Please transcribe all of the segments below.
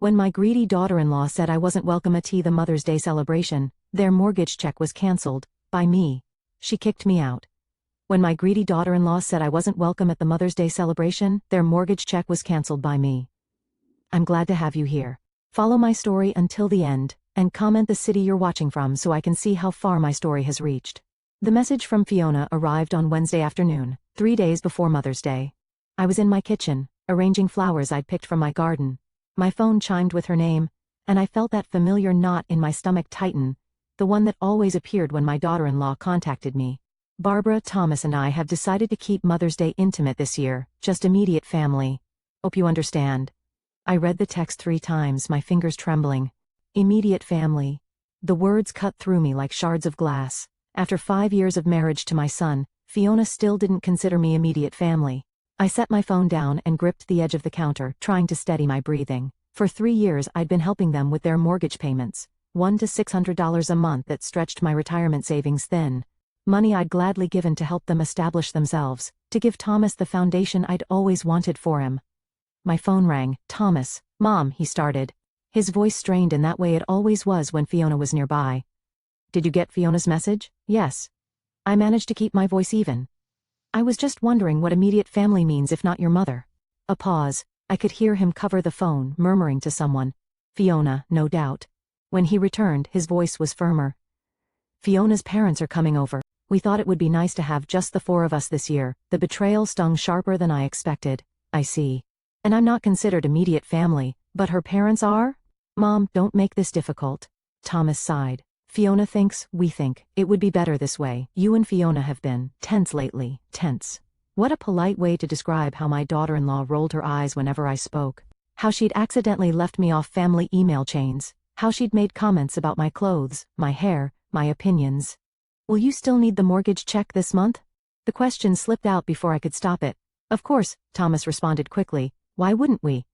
When my greedy daughter-in-law said I wasn't welcome at the Mother's Day celebration, their mortgage check was cancelled, by me. She kicked me out. When my greedy daughter-in-law said I wasn't welcome at the Mother's Day celebration, their mortgage check was cancelled by me. I'm glad to have you here. Follow my story until the end, and comment the city you're watching from so I can see how far my story has reached. The message from Fiona arrived on Wednesday afternoon, 3 days before Mother's Day. I was in my kitchen, arranging flowers I'd picked from my garden. My phone chimed with her name, and I felt that familiar knot in my stomach tighten, the one that always appeared when my daughter-in-law contacted me. Barbara, Thomas and I have decided to keep Mother's Day intimate this year, just immediate family. Hope you understand. I read the text 3 times, my fingers trembling. Immediate family. The words cut through me like shards of glass. After 5 years of marriage to my son, Fiona still didn't consider me immediate family. I set my phone down and gripped the edge of the counter, trying to steady my breathing. For 3 years I'd been helping them with their mortgage payments, $100 to $600 a month that stretched my retirement savings thin. Money I'd gladly given to help them establish themselves, to give Thomas the foundation I'd always wanted for him. My phone rang. Thomas, Mom, he started. His voice strained in that way it always was when Fiona was nearby. Did you get Fiona's message? Yes. I managed to keep my voice even. I was just wondering what immediate family means if not your mother. A pause. I could hear him cover the phone, murmuring to someone. Fiona, no doubt. When he returned, his voice was firmer. Fiona's parents are coming over. We thought it would be nice to have just the 4 of us this year. The betrayal stung sharper than I expected. I see. And I'm not considered immediate family, but her parents are? Mom, don't make this difficult. Thomas sighed. Fiona thinks, we think, it would be better this way. You and Fiona have been tense lately. Tense. What a polite way to describe how my daughter-in-law rolled her eyes whenever I spoke. How she'd accidentally left me off family email chains. How she'd made comments about my clothes, my hair, my opinions. Will you still need the mortgage check this month? The question slipped out before I could stop it. Of course, Thomas responded quickly. Why wouldn't we?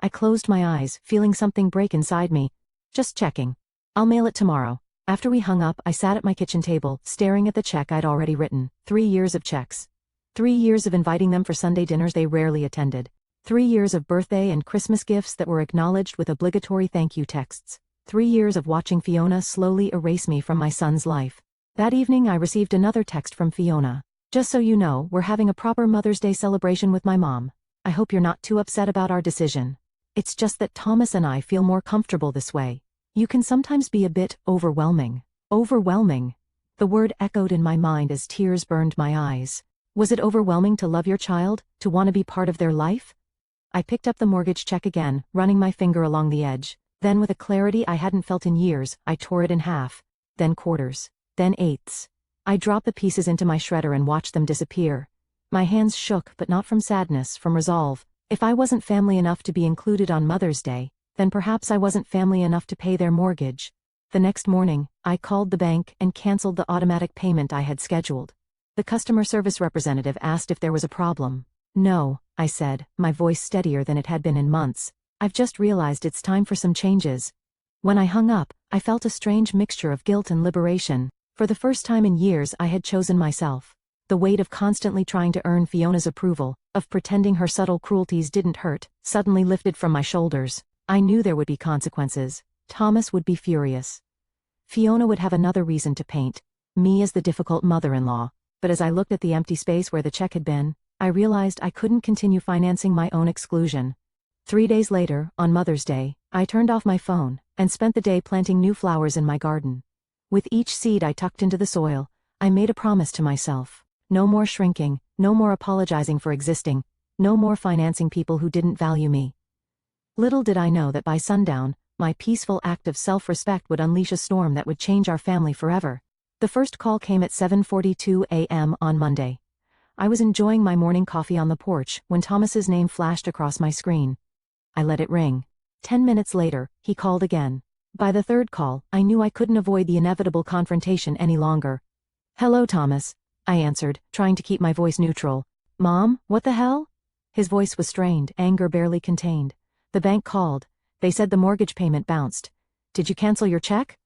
I closed my eyes, feeling something break inside me. Just checking. I'll mail it tomorrow. After we hung up, I sat at my kitchen table, staring at the check I'd already written. 3 years of checks. 3 years of inviting them for Sunday dinners they rarely attended. 3 years of birthday and Christmas gifts that were acknowledged with obligatory thank you texts. 3 years of watching Fiona slowly erase me from my son's life. That evening I received another text from Fiona. Just so you know, we're having a proper Mother's Day celebration with my mom. I hope you're not too upset about our decision. It's just that Thomas and I feel more comfortable this way. You can sometimes be a bit overwhelming. Overwhelming. The word echoed in my mind as tears burned my eyes. Was it overwhelming to love your child, to want to be part of their life? I picked up the mortgage check again, running my finger along the edge. Then with a clarity I hadn't felt in years, I tore it in half. Then quarters. Then eighths. I dropped the pieces into my shredder and watched them disappear. My hands shook, but not from sadness, from resolve. If I wasn't family enough to be included on Mother's Day, then perhaps I wasn't family enough to pay their mortgage. The next morning, I called the bank and canceled the automatic payment I had scheduled. The customer service representative asked if there was a problem. No, I said, my voice steadier than it had been in months. I've just realized it's time for some changes. When I hung up, I felt a strange mixture of guilt and liberation. For the first time in years I had chosen myself. The weight of constantly trying to earn Fiona's approval, of pretending her subtle cruelties didn't hurt, suddenly lifted from my shoulders. I knew there would be consequences. Thomas would be furious. Fiona would have another reason to paint me as the difficult mother-in-law. But as I looked at the empty space where the check had been, I realized I couldn't continue financing my own exclusion. 3 days later, on Mother's Day, I turned off my phone and spent the day planting new flowers in my garden. With each seed I tucked into the soil, I made a promise to myself. No more shrinking, no more apologizing for existing, no more financing people who didn't value me. Little did I know that by sundown, my peaceful act of self-respect would unleash a storm that would change our family forever. The first call came at 7:42 a.m. on Monday. I was enjoying my morning coffee on the porch when Thomas's name flashed across my screen. I let it ring. 10 minutes later, he called again. By the third call, I knew I couldn't avoid the inevitable confrontation any longer. Hello, Thomas, I answered, trying to keep my voice neutral. Mom, what the hell? His voice was strained, anger barely contained. The bank called. They said the mortgage payment bounced. Did you cancel your check?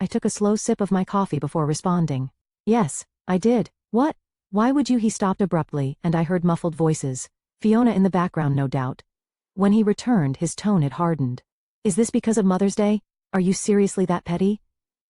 I took a slow sip of my coffee before responding. Yes, I did. What? Why would you? He stopped abruptly, and I heard muffled voices. Fiona in the background, no doubt. When he returned, his tone had hardened. Is this because of Mother's Day? Are you seriously that petty?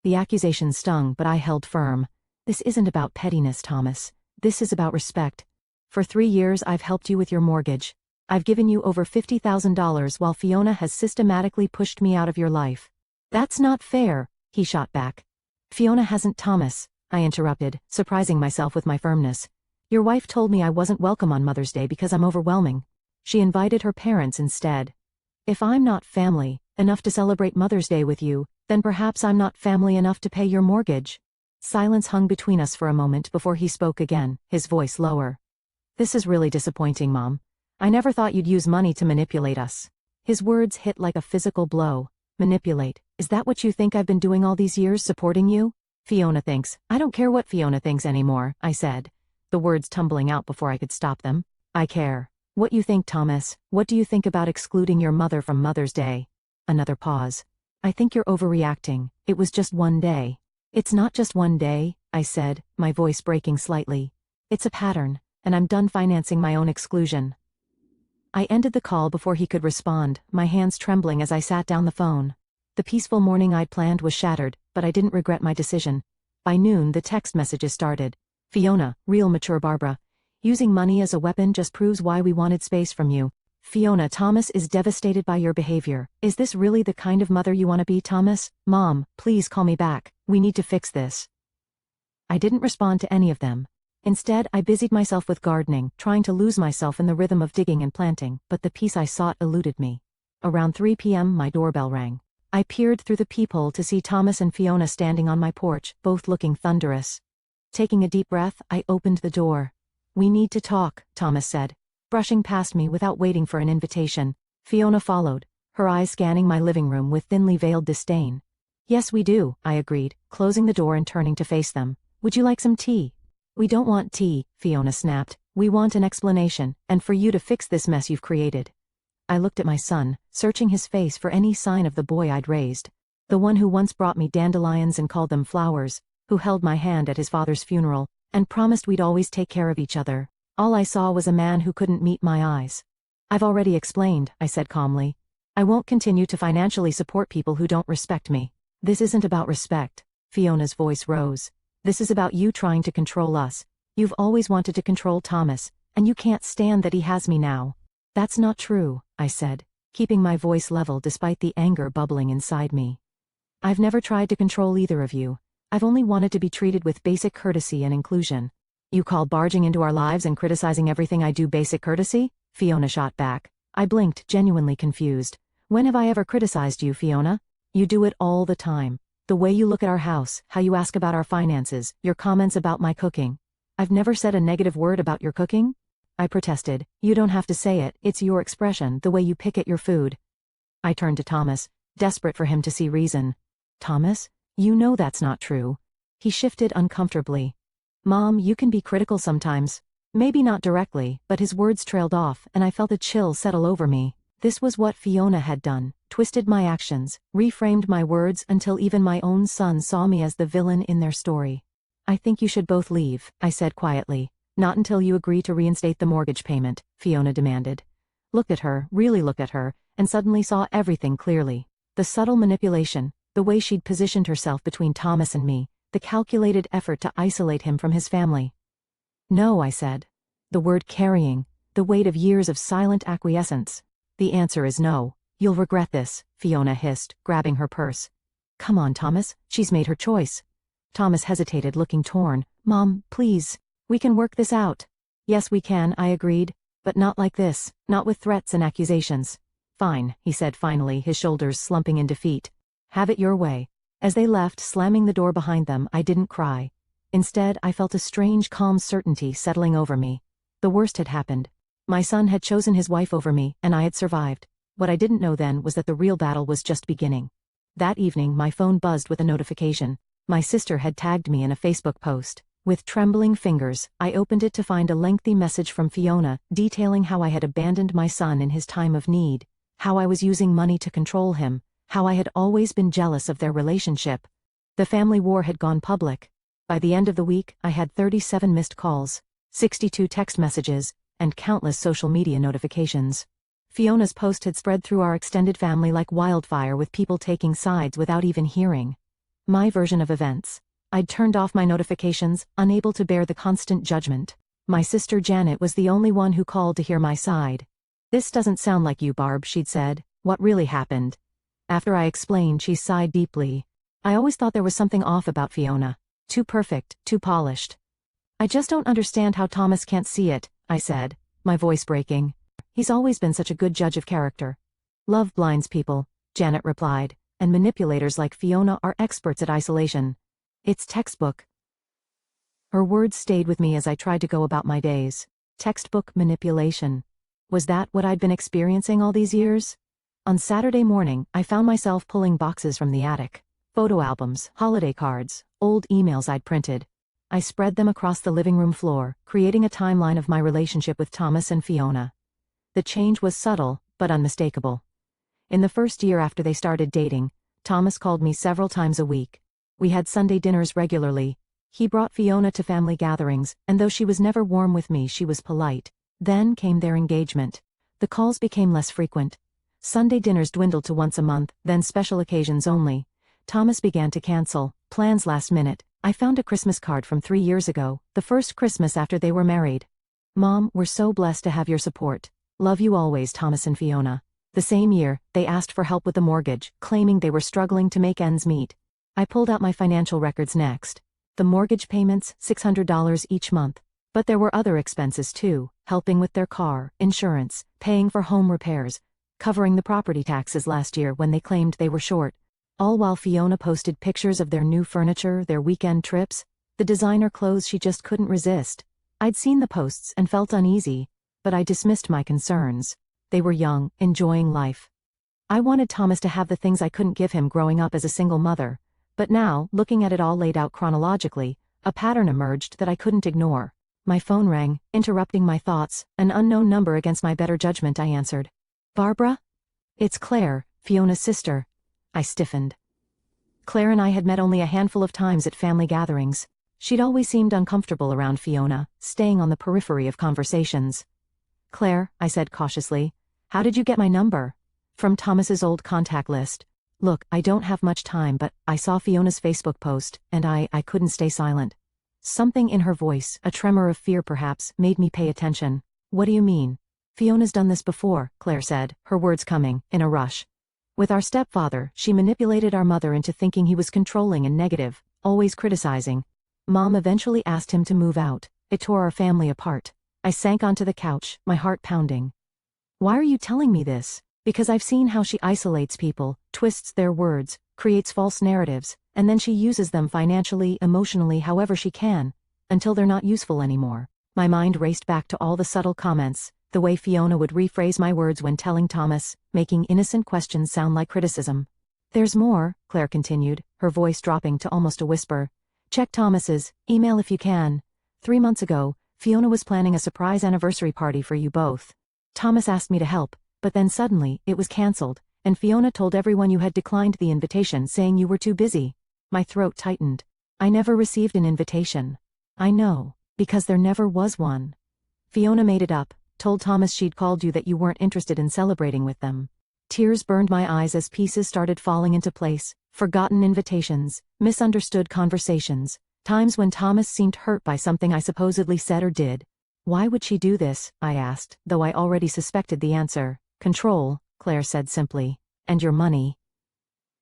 The accusation stung, but I held firm. This isn't about pettiness, Thomas. This is about respect. For 3 years I've helped you with your mortgage. I've given you over $50,000 while Fiona has systematically pushed me out of your life. That's not fair, he shot back. Fiona hasn't, Thomas, I interrupted, surprising myself with my firmness. Your wife told me I wasn't welcome on Mother's Day because I'm overwhelming. She invited her parents instead. If I'm not family enough to celebrate Mother's Day with you, then perhaps I'm not family enough to pay your mortgage. Silence hung between us for a moment before he spoke again, his voice lower. This is really disappointing, Mom. I never thought you'd use money to manipulate us. His words hit like a physical blow. Manipulate. Is that what you think I've been doing all these years, supporting you? Fiona thinks. I don't care what Fiona thinks anymore, I said, the words tumbling out before I could stop them. I care. What you think, Thomas? What do you think about excluding your mother from Mother's Day? Another pause. I think you're overreacting. It was just one day. It's not just one day, I said, my voice breaking slightly. It's a pattern, and I'm done financing my own exclusion. I ended the call before he could respond, my hands trembling as I sat down the phone. The peaceful morning I'd planned was shattered, but I didn't regret my decision. By noon the text messages started. Fiona, real mature Barbara. Using money as a weapon just proves why we wanted space from you. Fiona, Thomas is devastated by your behavior. Is this really the kind of mother you want to be, Thomas? Mom, please call me back. We need to fix this. I didn't respond to any of them. Instead, I busied myself with gardening, trying to lose myself in the rhythm of digging and planting, but the peace I sought eluded me. Around 3 p.m. my doorbell rang. I peered through the peephole to see Thomas and Fiona standing on my porch, both looking thunderous. Taking a deep breath, I opened the door. We need to talk, Thomas said, brushing past me without waiting for an invitation. Fiona followed, her eyes scanning my living room with thinly veiled disdain. Yes, we do, I agreed, closing the door and turning to face them. Would you like some tea? We don't want tea, Fiona snapped. We want an explanation, and for you to fix this mess you've created. I looked at my son, searching his face for any sign of the boy I'd raised. The one who once brought me dandelions and called them flowers, who held my hand at his father's funeral, and promised we'd always take care of each other. All I saw was a man who couldn't meet my eyes. I've already explained, I said calmly. I won't continue to financially support people who don't respect me. This isn't about respect. Fiona's voice rose. This is about you trying to control us. You've always wanted to control Thomas, and you can't stand that he has me now. That's not true, I said, keeping my voice level despite the anger bubbling inside me. I've never tried to control either of you. I've only wanted to be treated with basic courtesy and inclusion. You call barging into our lives and criticizing everything I do basic courtesy? Fiona shot back. I blinked, genuinely confused. When have I ever criticized you, Fiona? You do it all the time. The way you look at our house, how you ask about our finances, your comments about my cooking. I've never said a negative word about your cooking? I protested. You don't have to say it, it's your expression, the way you pick at your food. I turned to Thomas, desperate for him to see reason. Thomas, you know that's not true. He shifted uncomfortably. Mom, you can be critical sometimes. Maybe not directly, but his words trailed off, and I felt a chill settle over me. This was what Fiona had done, twisted my actions, reframed my words until even my own son saw me as the villain in their story. I think you should both leave, I said quietly. Not until you agree to reinstate the mortgage payment, Fiona demanded. Looked at her, really looked at her, and suddenly saw everything clearly. The subtle manipulation, the way she'd positioned herself between Thomas and me, the calculated effort to isolate him from his family. No, I said. The word carrying, the weight of years of silent acquiescence. The answer is no. You'll regret this, Fiona hissed, grabbing her purse. Come on, Thomas, she's made her choice. Thomas hesitated, looking torn. Mom, please. We can work this out. Yes, we can, I agreed. But not like this, not with threats and accusations. Fine, he said finally, his shoulders slumping in defeat. Have it your way. As they left, slamming the door behind them, I didn't cry. Instead, I felt a strange, calm certainty settling over me. The worst had happened. My son had chosen his wife over me, and I had survived. What I didn't know then was that the real battle was just beginning. That evening, my phone buzzed with a notification. My sister had tagged me in a Facebook post. With trembling fingers, I opened it to find a lengthy message from Fiona, detailing how I had abandoned my son in his time of need, how I was using money to control him, how I had always been jealous of their relationship. The family war had gone public. By the end of the week, I had 37 missed calls, 62 text messages, and countless social media notifications. Fiona's post had spread through our extended family like wildfire, with people taking sides without even hearing my version of events. I'd turned off my notifications, unable to bear the constant judgment. My sister Janet was the only one who called to hear my side. "This doesn't sound like you, Barb," she'd said. "What really happened?" After I explained, she sighed deeply. "I always thought there was something off about Fiona. Too perfect, too polished." "I just don't understand how Thomas can't see it," I said, my voice breaking. "He's always been such a good judge of character." "Love blinds people," Janet replied, "and manipulators like Fiona are experts at isolation. It's textbook." Her words stayed with me as I tried to go about my days. Textbook manipulation. Was that what I'd been experiencing all these years? On Saturday morning, I found myself pulling boxes from the attic. Photo albums, holiday cards, old emails I'd printed. I spread them across the living room floor, creating a timeline of my relationship with Thomas and Fiona. The change was subtle, but unmistakable. In the first year after they started dating, Thomas called me several times a week. We had Sunday dinners regularly. He brought Fiona to family gatherings, and though she was never warm with me, she was polite. Then came their engagement. The calls became less frequent. Sunday dinners dwindled to once a month, then special occasions only. Thomas began to cancel plans last minute. I found a Christmas card from 3 years ago, the first Christmas after they were married. "Mom, we're so blessed to have your support. Love you always, Thomas and Fiona." The same year, they asked for help with the mortgage, claiming they were struggling to make ends meet. I pulled out my financial records next. The mortgage payments, $600 each month. But there were other expenses too, helping with their car, insurance, paying for home repairs, covering the property taxes last year when they claimed they were short. All while Fiona posted pictures of their new furniture, their weekend trips, the designer clothes she just couldn't resist. I'd seen the posts and felt uneasy, but I dismissed my concerns. They were young, enjoying life. I wanted Thomas to have the things I couldn't give him growing up as a single mother. But now, looking at it all laid out chronologically, a pattern emerged that I couldn't ignore. My phone rang, interrupting my thoughts. An unknown number against my better judgment, I answered. "Barbara?" "It's Claire, Fiona's sister." I stiffened. Claire and I had met only a handful of times at family gatherings. She'd always seemed uncomfortable around Fiona, staying on the periphery of conversations. "Claire," I said cautiously, "how did you get my number?" "From Thomas's old contact list. Look, I don't have much time, but I saw Fiona's Facebook post, and I couldn't stay silent." Something in her voice, a tremor of fear perhaps, made me pay attention. "What do you mean?" "Fiona's done this before," Claire said, her words coming in a rush. "With our stepfather, she manipulated our mother into thinking he was controlling and negative, always criticizing. Mom eventually asked him to move out. It tore our family apart." I sank onto the couch, my heart pounding. "Why are you telling me this?" "Because I've seen how she isolates people, twists their words, creates false narratives, and then she uses them financially, emotionally, however she can, until they're not useful anymore." My mind raced back to all the subtle comments, the way Fiona would rephrase my words when telling Thomas, making innocent questions sound like criticism. "There's more," Claire continued, her voice dropping to almost a whisper. "Check Thomas's email if you can. 3 months ago, Fiona was planning a surprise anniversary party for you both. Thomas asked me to help, but then suddenly, it was cancelled, and Fiona told everyone you had declined the invitation, saying you were too busy." My throat tightened. "I never received an invitation." "I know, because there never was one. Fiona made it up, told Thomas she'd called you that you weren't interested in celebrating with them." Tears burned my eyes as pieces started falling into place. Forgotten invitations, misunderstood conversations, times when Thomas seemed hurt by something I supposedly said or did. "Why would she do this?" I asked, though I already suspected the answer. "Control," Claire said simply. "And your money.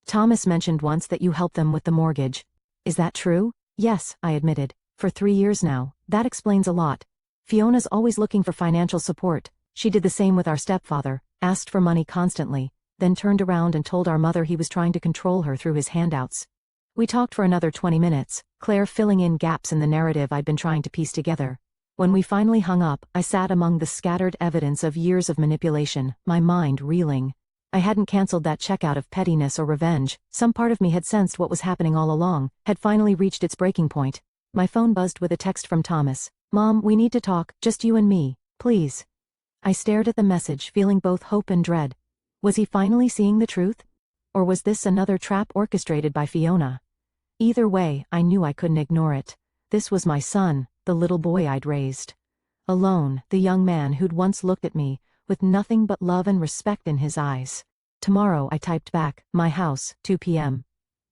Thomas mentioned once that you helped them with the mortgage. Is that true?" "Yes," I admitted. "For 3 years now. That explains a lot. Fiona's always looking for financial support. She did the same with our stepfather, asked for money constantly, then turned around and told our mother he was trying to control her through his handouts." We talked for another 20 minutes, Claire filling in gaps in the narrative I'd been trying to piece together. When we finally hung up, I sat among the scattered evidence of years of manipulation, my mind reeling. I hadn't cancelled that check out of pettiness or revenge. Some part of me had sensed what was happening all along, had finally reached its breaking point. My phone buzzed with a text from Thomas. "Mom, we need to talk, just you and me, please." I stared at the message, feeling both hope and dread. Was he finally seeing the truth? Or was this another trap orchestrated by Fiona? Either way, I knew I couldn't ignore it. This was my son, the little boy I'd raised. Alone, the young man who'd once looked at me, with nothing but love and respect in his eyes. Tomorrow, I typed back, my house, 2 p.m.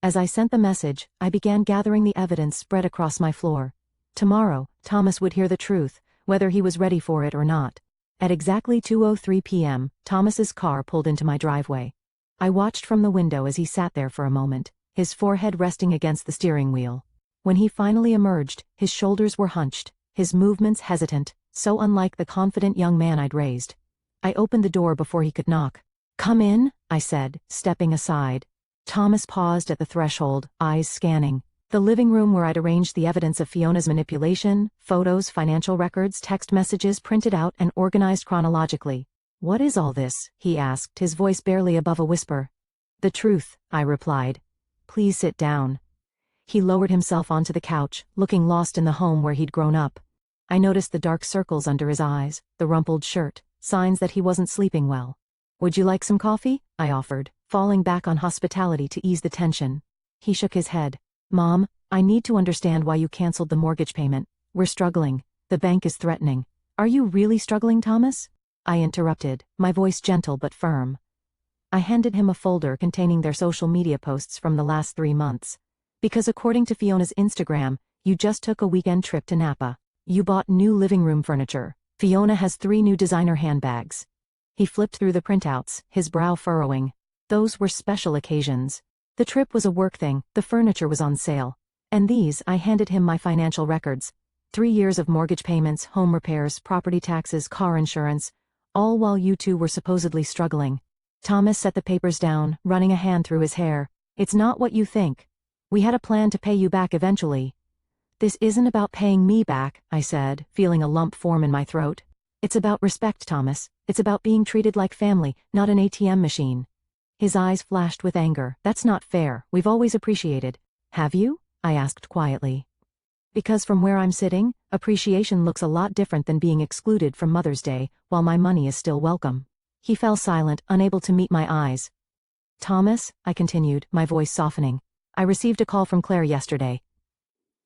As I sent the message, I began gathering the evidence spread across my floor. Tomorrow, Thomas would hear the truth, whether he was ready for it or not. At exactly 2:03 p.m., Thomas's car pulled into my driveway. I watched from the window as he sat there for a moment, his forehead resting against the steering wheel. When he finally emerged, his shoulders were hunched, his movements hesitant, so unlike the confident young man I'd raised. I opened the door before he could knock. "Come in," I said, stepping aside. Thomas paused at the threshold, eyes scanning. The living room where I'd arranged the evidence of Fiona's manipulation, photos, financial records, text messages printed out and organized chronologically. "What is all this?" he asked, his voice barely above a whisper. "The truth," I replied. "Please sit down." He lowered himself onto the couch, looking lost in the home where he'd grown up. I noticed the dark circles under his eyes, the rumpled shirt, signs that he wasn't sleeping well. "Would you like some coffee?" I offered, falling back on hospitality to ease the tension. He shook his head. "Mom, I need to understand why you canceled the mortgage payment. We're struggling. The bank is threatening." "Are you really struggling, Thomas?" I interrupted, my voice gentle but firm. I handed him a folder containing their social media posts from the last 3 months. "Because according to Fiona's Instagram, you just took a weekend trip to Napa. You bought new living room furniture. Fiona has 3 new designer handbags." He flipped through the printouts, his brow furrowing. Those were special occasions. The trip was a work thing, the furniture was on sale. And these, I handed him my financial records. 3 years of mortgage payments, home repairs, property taxes, car insurance, all while you two were supposedly struggling. Thomas set the papers down, running a hand through his hair. "It's not what you think. We had a plan to pay you back eventually." "This isn't about paying me back," I said, feeling a lump form in my throat. "It's about respect, Thomas. It's about being treated like family, not an ATM machine." His eyes flashed with anger. "That's not fair. We've always appreciated." "Have you?" I asked quietly. "Because from where I'm sitting, appreciation looks a lot different than being excluded from Mother's Day, while my money is still welcome." He fell silent, unable to meet my eyes. "Thomas," I continued, my voice softening, "I received a call from Claire yesterday."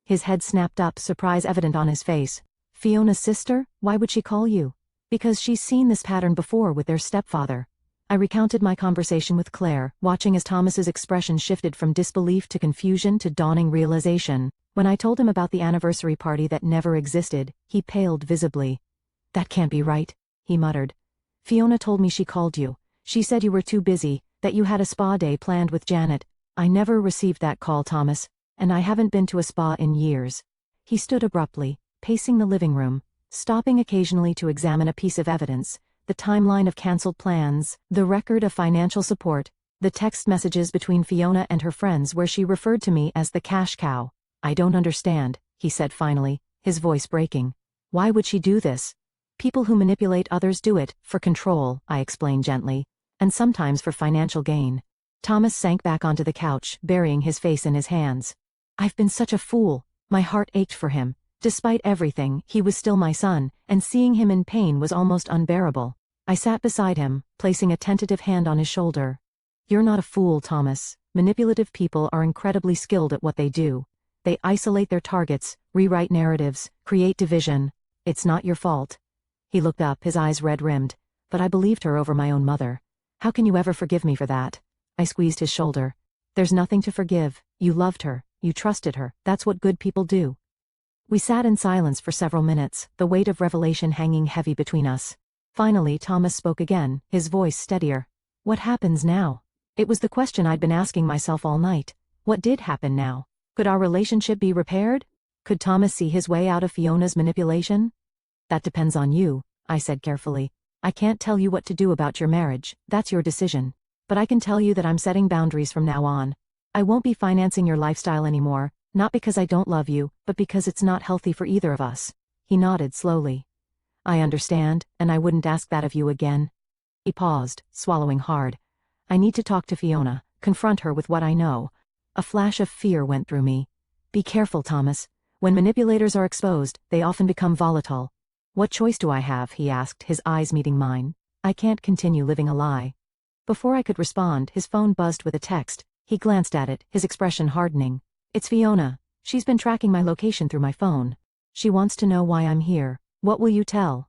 His head snapped up, surprise evident on his face. "Fiona's sister? Why would she call you?" "Because she's seen this pattern before with their stepfather." I recounted my conversation with Claire, watching as Thomas's expression shifted from disbelief to confusion to dawning realization. When I told him about the anniversary party that never existed, he paled visibly. "That can't be right," he muttered. "Fiona told me she called you. She said you were too busy, that you had a spa day planned with Janet." "I never received that call, Thomas, and I haven't been to a spa in years." He stood abruptly, pacing the living room, stopping occasionally to examine a piece of evidence, the timeline of cancelled plans, the record of financial support, the text messages between Fiona and her friends where she referred to me as the cash cow. "I don't understand," he said finally, his voice breaking. "Why would she do this?" "People who manipulate others do it, for control," I explained gently, "and sometimes for financial gain." Thomas sank back onto the couch, burying his face in his hands. "I've been such a fool." My heart ached for him. Despite everything, he was still my son, and seeing him in pain was almost unbearable. I sat beside him, placing a tentative hand on his shoulder. "You're not a fool, Thomas. Manipulative people are incredibly skilled at what they do. They isolate their targets, rewrite narratives, create division. It's not your fault." He looked up, his eyes red-rimmed. "But I believed her over my own mother. How can you ever forgive me for that?" I squeezed his shoulder. "There's nothing to forgive. You loved her. You trusted her. That's what good people do." We sat in silence for several minutes, the weight of revelation hanging heavy between us. Finally, Thomas spoke again, his voice steadier. "What happens now?" It was the question I'd been asking myself all night. What did happen now? Could our relationship be repaired? Could Thomas see his way out of Fiona's manipulation? "That depends on you," I said carefully. "I can't tell you what to do about your marriage. That's your decision. But I can tell you that I'm setting boundaries from now on. I won't be financing your lifestyle anymore, not because I don't love you, but because it's not healthy for either of us." He nodded slowly. "I understand, and I wouldn't ask that of you again." He paused, swallowing hard. "I need to talk to Fiona, confront her with what I know." A flash of fear went through me. "Be careful, Thomas. When manipulators are exposed, they often become volatile." "What choice do I have?" he asked, his eyes meeting mine. "I can't continue living a lie." Before I could respond, his phone buzzed with a text. He glanced at it, his expression hardening. "It's Fiona. She's been tracking my location through my phone. She wants to know why I'm here. What will you tell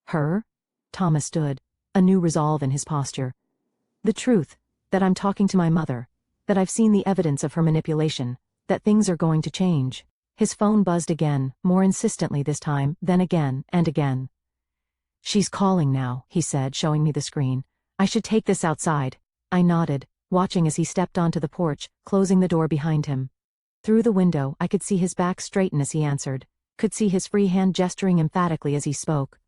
her?" Thomas stood. a new resolve in his posture. The truth, that I'm talking to my mother, that I've seen the evidence of her manipulation, that things are going to change. His phone buzzed again, more insistently this time, then again, and again. She's calling now, he said, showing me the screen. I should take this outside. I nodded, watching as he stepped onto the porch, closing the door behind him. Through the window, I could see his back straighten as he answered, could see his free hand gesturing emphatically as he spoke.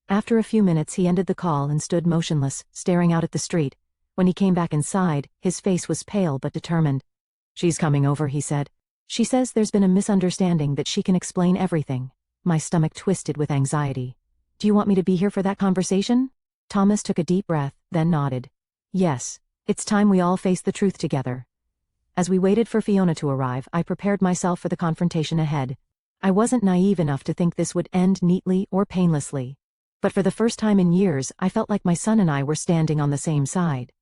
After a few minutes he ended the call and stood motionless, staring out at the street. When he came back inside, his face was pale but determined. She's coming over, he said. She says there's been a misunderstanding, that she can explain everything. My stomach twisted with anxiety. Do you want me to be here for that conversation? Thomas took a deep breath, then nodded. Yes, it's time we all face the truth together. As we waited for Fiona to arrive, I prepared myself for the confrontation ahead. I wasn't naive enough to think this would end neatly or painlessly. But for the first time in years, I felt like my son and I were standing on the same side.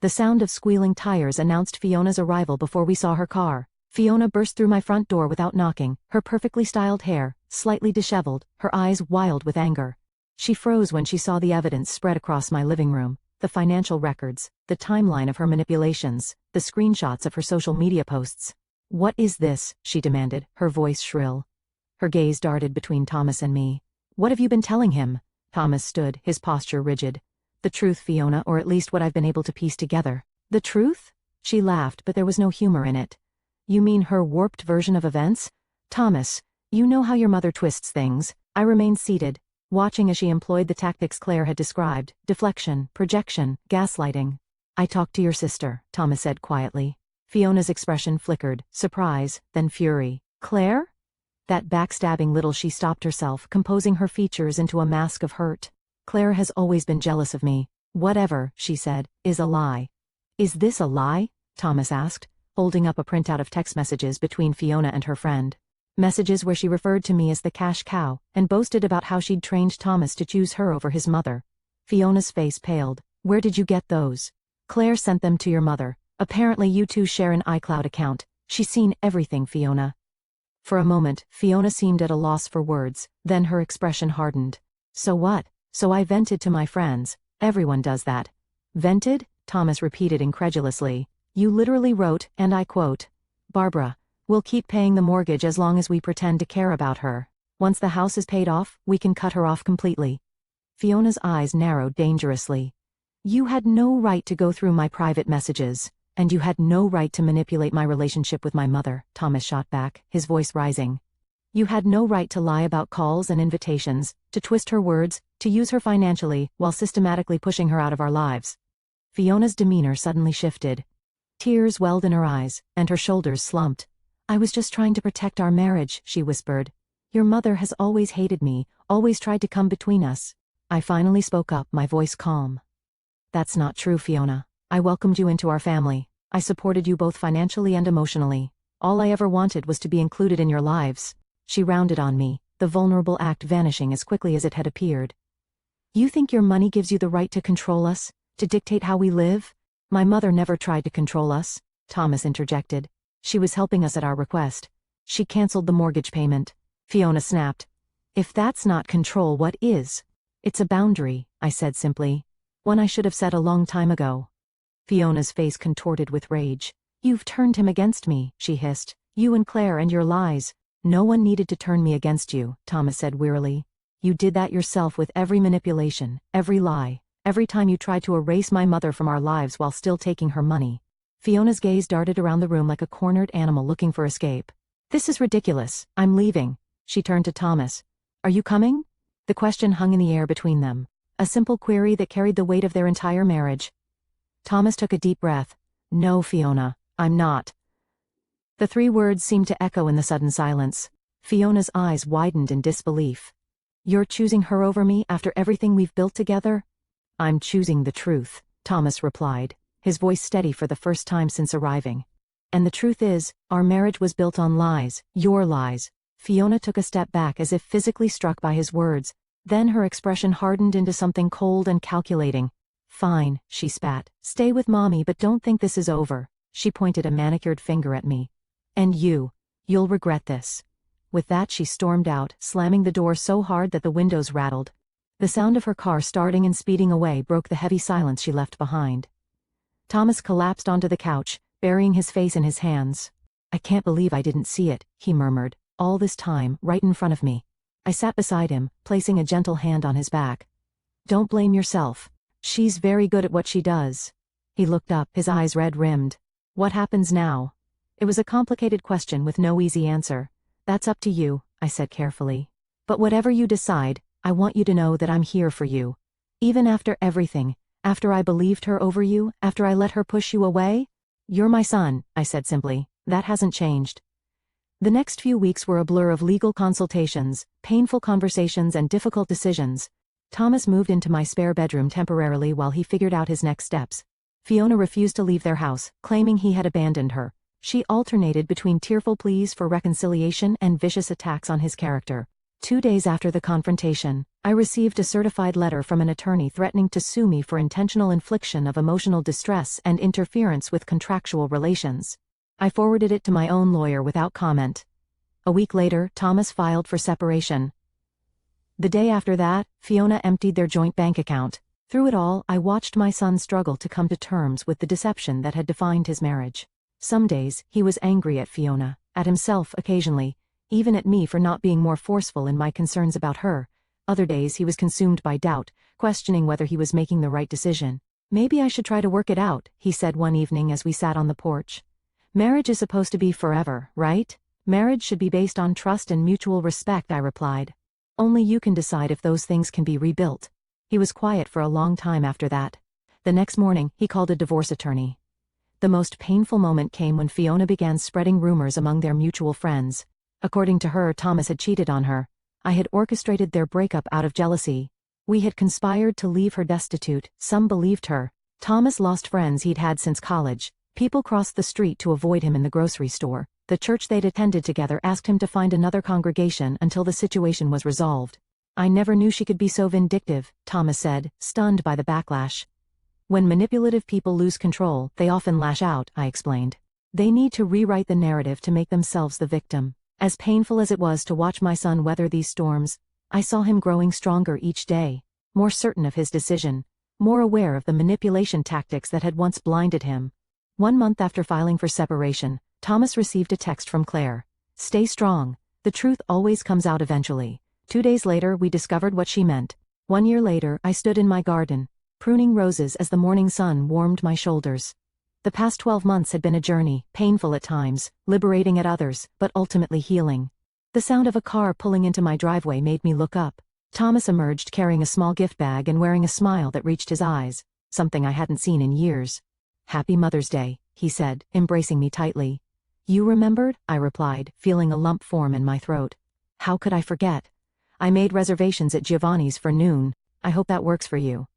The sound of squealing tires announced Fiona's arrival before we saw her car. Fiona burst through my front door without knocking, her perfectly styled hair, slightly disheveled, her eyes wild with anger. She froze when she saw the evidence spread across my living room, the financial records, the timeline of her manipulations, the screenshots of her social media posts. What is this? She demanded, her voice shrill. Her gaze darted between Thomas and me. What have you been telling him? Thomas stood, his posture rigid. The truth, Fiona, or at least what I've been able to piece together. The truth? She laughed, but there was no humor in it. You mean her warped version of events? Thomas, you know how your mother twists things. I remained seated, watching as she employed the tactics Claire had described: deflection, projection, gaslighting. I talked to your sister, Thomas said quietly. Fiona's expression flickered, surprise, then fury. Claire? That backstabbing little. She stopped herself, composing her features into a mask of hurt. Claire has always been jealous of me. Whatever, she said, is a lie. Is this a lie? Thomas asked, holding up a printout of text messages between Fiona and her friend. Messages where she referred to me as the cash cow, and boasted about how she'd trained Thomas to choose her over his mother. Fiona's face paled. Where did you get those? Claire sent them to your mother. Apparently you two share an iCloud account. She's seen everything, Fiona. For a moment, Fiona seemed at a loss for words, then her expression hardened. So what? So I vented to my friends. Everyone does that. Vented? Thomas repeated incredulously. You literally wrote, and I quote, Barbara, we'll keep paying the mortgage as long as we pretend to care about her. Once the house is paid off, we can cut her off completely. Fiona's eyes narrowed dangerously. You had no right to go through my private messages, and you had no right to manipulate my relationship with my mother, Thomas shot back, his voice rising. You had no right to lie about calls and invitations, to twist her words, to use her financially, while systematically pushing her out of our lives. Fiona's demeanor suddenly shifted. Tears welled in her eyes, and her shoulders slumped. I was just trying to protect our marriage, she whispered. Your mother has always hated me, always tried to come between us. I finally spoke up, my voice calm. That's not true, Fiona. I welcomed you into our family. I supported you both financially and emotionally. All I ever wanted was to be included in your lives. She rounded on me, the vulnerable act vanishing as quickly as it had appeared. You think your money gives you the right to control us, to dictate how we live? My mother never tried to control us, Thomas interjected. She was helping us at our request. She canceled the mortgage payment. Fiona snapped. If that's not control, what is? It's a boundary, I said simply. One I should have said a long time ago. Fiona's face contorted with rage. You've turned him against me, she hissed. You and Claire and your lies. No one needed to turn me against you, Thomas said wearily. You did that yourself with every manipulation, every lie, every time you tried to erase my mother from our lives while still taking her money. Fiona's gaze darted around the room like a cornered animal looking for escape. This is ridiculous. I'm leaving. She turned to Thomas. Are you coming? The question hung in the air between them. A simple query that carried the weight of their entire marriage. Thomas took a deep breath. No, Fiona, I'm not. The three words seemed to echo in the sudden silence. Fiona's eyes widened in disbelief. You're choosing her over me after everything we've built together? I'm choosing the truth, Thomas replied, his voice steady for the first time since arriving. And the truth is, our marriage was built on lies, your lies. Fiona took a step back as if physically struck by his words. Then her expression hardened into something cold and calculating. Fine, she spat. Stay with Mommy, but don't think this is over. She pointed a manicured finger at me. And you'll regret this. With that she stormed out, slamming the door so hard that the windows rattled. The sound of her car starting and speeding away broke the heavy silence she left behind. Thomas collapsed onto the couch, burying his face in his hands. "I can't believe I didn't see it," he murmured, "all this time, right in front of me." I sat beside him, placing a gentle hand on his back. "Don't blame yourself. She's very good at what she does." He looked up, his eyes red-rimmed. "What happens now?" It was a complicated question with no easy answer. "That's up to you," I said carefully. "But whatever you decide, I want you to know that I'm here for you. Even after everything, after I believed her over you, after I let her push you away? You're my son," I said simply. "That hasn't changed." The next few weeks were a blur of legal consultations, painful conversations and difficult decisions. Thomas moved into my spare bedroom temporarily while he figured out his next steps. Fiona refused to leave their house, claiming he had abandoned her. She alternated between tearful pleas for reconciliation and vicious attacks on his character. 2 days after the confrontation, I received a certified letter from an attorney threatening to sue me for intentional infliction of emotional distress and interference with contractual relations. I forwarded it to my own lawyer without comment. A week later, Thomas filed for separation. The day after that, Fiona emptied their joint bank account. Through it all, I watched my son struggle to come to terms with the deception that had defined his marriage. Some days, he was angry at Fiona, at himself occasionally, even at me for not being more forceful in my concerns about her. Other days he was consumed by doubt, questioning whether he was making the right decision. "Maybe I should try to work it out," he said one evening as we sat on the porch. "Marriage is supposed to be forever, right? Marriage should be based on trust and mutual respect," I replied. "Only you can decide if those things can be rebuilt." He was quiet for a long time after that. The next morning, he called a divorce attorney. The most painful moment came when Fiona began spreading rumors among their mutual friends. According to her, Thomas had cheated on her. I had orchestrated their breakup out of jealousy. We had conspired to leave her destitute. Some believed her. Thomas lost friends he'd had since college. People crossed the street to avoid him in the grocery store. The church they'd attended together asked him to find another congregation until the situation was resolved. "I never knew she could be so vindictive," Thomas said, stunned by the backlash. "When manipulative people lose control, they often lash out," I explained. "They need to rewrite the narrative to make themselves the victim." As painful as it was to watch my son weather these storms, I saw him growing stronger each day, more certain of his decision, more aware of the manipulation tactics that had once blinded him. 1 month after filing for separation, Thomas received a text from Claire. "Stay strong. The truth always comes out eventually." 2 days later, we discovered what she meant. 1 year later, I stood in my garden, pruning roses as the morning sun warmed my shoulders. The past 12 months had been a journey, painful at times, liberating at others, but ultimately healing. The sound of a car pulling into my driveway made me look up. Thomas emerged carrying a small gift bag and wearing a smile that reached his eyes, something I hadn't seen in years. "Happy Mother's Day," he said, embracing me tightly. "You remembered?" I replied, feeling a lump form in my throat. "How could I forget? I made reservations at Giovanni's for noon. I hope that works for you."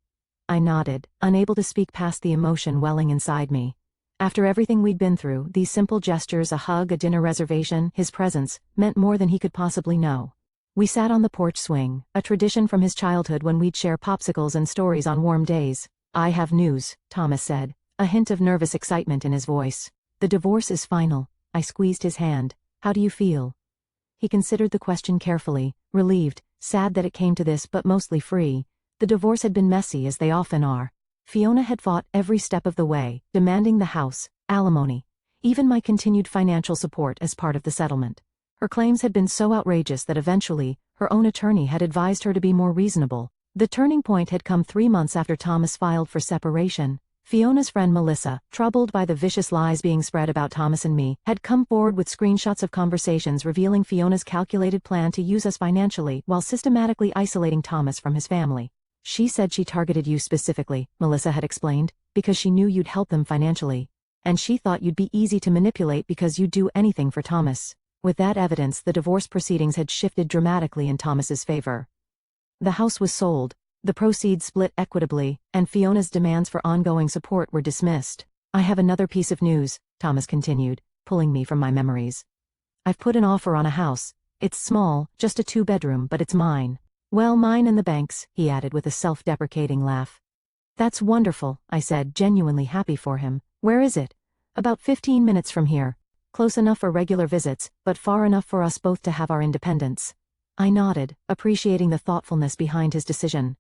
I nodded, unable to speak past the emotion welling inside me. After everything we'd been through, these simple gestures, a hug, a dinner reservation, his presence, meant more than he could possibly know. We sat on the porch swing, a tradition from his childhood when we'd share popsicles and stories on warm days. "I have news," Thomas said, a hint of nervous excitement in his voice. "The divorce is final." I squeezed his hand. "How do you feel?" He considered the question carefully, relieved, sad that it came to this, but mostly free. The divorce had been messy, as they often are. Fiona had fought every step of the way, demanding the house, alimony, even my continued financial support as part of the settlement. Her claims had been so outrageous that eventually, her own attorney had advised her to be more reasonable. The turning point had come 3 months after Thomas filed for separation. Fiona's friend Melissa, troubled by the vicious lies being spread about Thomas and me, had come forward with screenshots of conversations revealing Fiona's calculated plan to use us financially while systematically isolating Thomas from his family. "She said she targeted you specifically," Melissa had explained, "because she knew you'd help them financially. And she thought you'd be easy to manipulate because you'd do anything for Thomas." With that evidence, the divorce proceedings had shifted dramatically in Thomas's favor. The house was sold, the proceeds split equitably, and Fiona's demands for ongoing support were dismissed. "I have another piece of news," Thomas continued, pulling me from my memories. "I've put an offer on a house. It's small, just a 2-bedroom, but it's mine." "Well, mine and the bank's," he added with a self-deprecating laugh. "That's wonderful," I said, genuinely happy for him. "Where is it?" "About 15 minutes from here. Close enough for regular visits, but far enough for us both to have our independence." I nodded, appreciating the thoughtfulness behind his decision.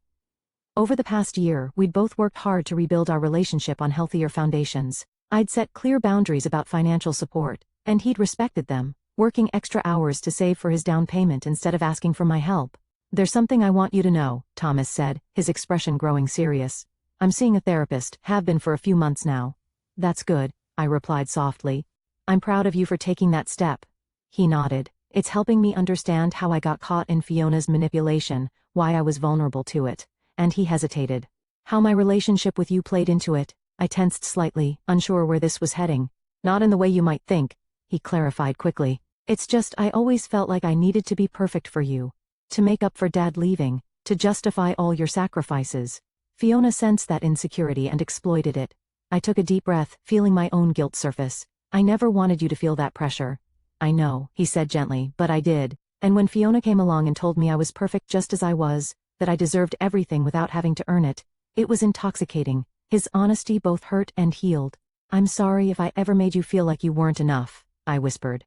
Over the past year, we'd both worked hard to rebuild our relationship on healthier foundations. I'd set clear boundaries about financial support, and he'd respected them, working extra hours to save for his down payment instead of asking for my help. "There's something I want you to know," Thomas said, his expression growing serious. "I'm seeing a therapist, have been for a few months now." "That's good," I replied softly. "I'm proud of you for taking that step." He nodded. "It's helping me understand how I got caught in Fiona's manipulation, why I was vulnerable to it." And he hesitated. "How my relationship with you played into it." I tensed slightly, unsure where this was heading. "Not in the way you might think," he clarified quickly. "It's just I always felt like I needed to be perfect for you. To make up for Dad leaving, to justify all your sacrifices." Fiona sensed that insecurity and exploited it. I took a deep breath, feeling my own guilt surface. "I never wanted you to feel that pressure." "I know," he said gently, "but I did. And when Fiona came along and told me I was perfect just as I was, that I deserved everything without having to earn it, it was intoxicating." His honesty both hurt and healed. "I'm sorry if I ever made you feel like you weren't enough," I whispered.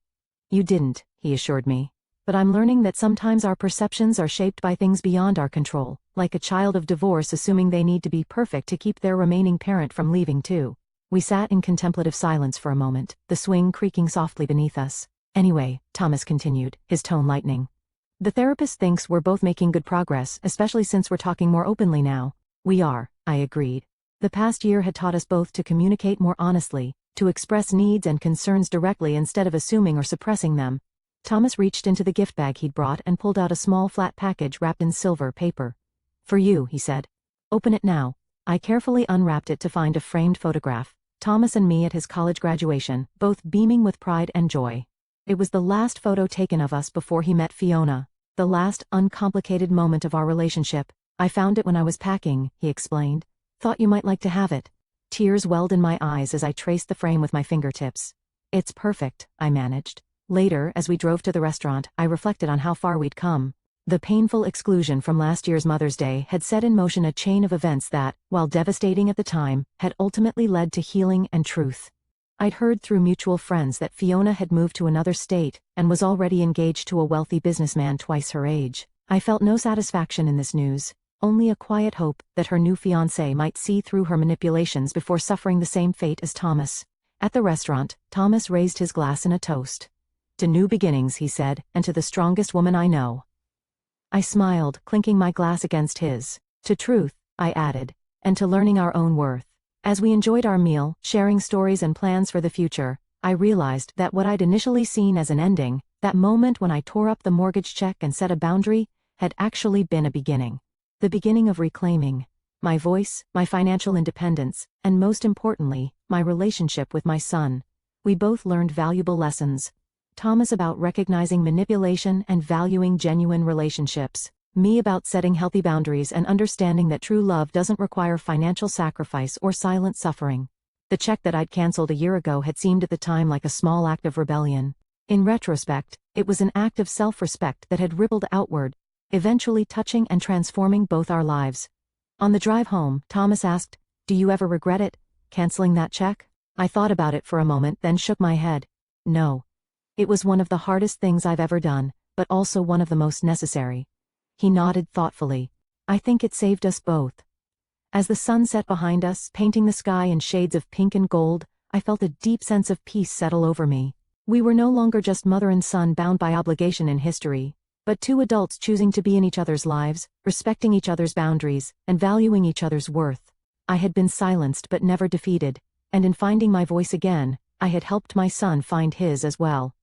"You didn't," he assured me. "But I'm learning that sometimes our perceptions are shaped by things beyond our control, like a child of divorce assuming they need to be perfect to keep their remaining parent from leaving too." We sat in contemplative silence for a moment, the swing creaking softly beneath us. "Anyway," Thomas continued, his tone lightening. "The therapist thinks we're both making good progress, especially since we're talking more openly now." "We are," I agreed. The past year had taught us both to communicate more honestly, to express needs and concerns directly instead of assuming or suppressing them. Thomas reached into the gift bag he'd brought and pulled out a small flat package wrapped in silver paper. "For you," he said. "Open it now." I carefully unwrapped it to find a framed photograph. Thomas and me at his college graduation, both beaming with pride and joy. It was the last photo taken of us before he met Fiona. The last uncomplicated moment of our relationship. "I found it when I was packing," he explained. "Thought you might like to have it." Tears welled in my eyes as I traced the frame with my fingertips. "It's perfect," I managed. Later, as we drove to the restaurant, I reflected on how far we'd come. The painful exclusion from last year's Mother's Day had set in motion a chain of events that, while devastating at the time, had ultimately led to healing and truth. I'd heard through mutual friends that Fiona had moved to another state and was already engaged to a wealthy businessman twice her age. I felt no satisfaction in this news, only a quiet hope that her new fiancé might see through her manipulations before suffering the same fate as Thomas. At the restaurant, Thomas raised his glass in a toast. "To new beginnings," he said, "and to the strongest woman I know." I smiled, clinking my glass against his. "To truth," I added, "and to learning our own worth." As we enjoyed our meal, sharing stories and plans for the future, I realized that what I'd initially seen as an ending, that moment when I tore up the mortgage check and set a boundary, had actually been a beginning. The beginning of reclaiming my voice, my financial independence, and most importantly, my relationship with my son. We both learned valuable lessons. Thomas about recognizing manipulation and valuing genuine relationships. Me about setting healthy boundaries and understanding that true love doesn't require financial sacrifice or silent suffering. The check that I'd canceled a year ago had seemed at the time like a small act of rebellion. In retrospect, it was an act of self-respect that had rippled outward, eventually touching and transforming both our lives. On the drive home, Thomas asked, "Do you ever regret it, canceling that check?" I thought about it for a moment, then shook my head. No. It was one of the hardest things I've ever done, but also one of the most necessary. He nodded thoughtfully. "I think it saved us both." As the sun set behind us, painting the sky in shades of pink and gold, I felt a deep sense of peace settle over me. We were no longer just mother and son bound by obligation in history, but two adults choosing to be in each other's lives, respecting each other's boundaries, and valuing each other's worth. I had been silenced but never defeated, and in finding my voice again, I had helped my son find his as well.